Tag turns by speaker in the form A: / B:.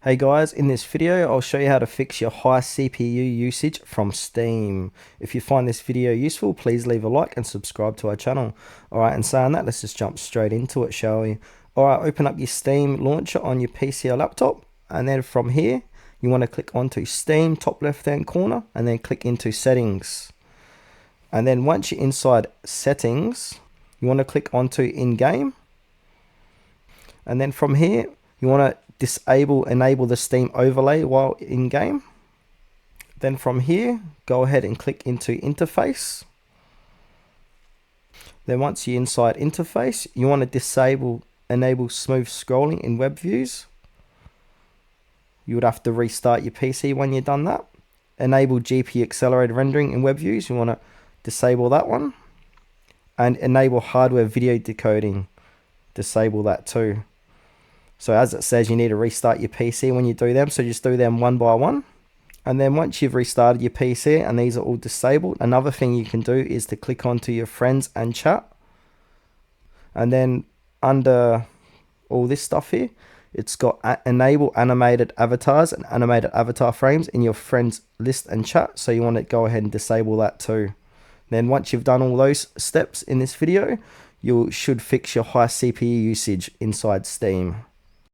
A: Hey guys, in this video I'll show you how to fix your high CPU usage from Steam. If you find this video useful, please leave a like and subscribe to our channel. Alright, and saying that, let's just jump straight into it, shall we? Alright, open up your Steam launcher on your PC or laptop, and then from here you want to click onto Steam, top left hand corner, and then click into settings. And then once you're inside settings, you want to click onto in-game, and then from here you want to enable the Steam overlay while in game. Then from here, go ahead and click into interface. Then once you're inside interface, you want to enable smooth scrolling in web views. You would have to restart your PC when you've done that. Enable GPU accelerated rendering in web views. You want to disable that one. And enable hardware video decoding. Disable that too. So as it says, you need to restart your PC when you do them. So just do them one by one. And then once you've restarted your PC and these are all disabled, another thing you can do is to click onto your friends and chat. And then under all this stuff here, it's got enable animated avatars and animated avatar frames in your friends list and chat. So you want to go ahead and disable that too. Then once you've done all those steps in this video, you should fix your high CPU usage inside Steam.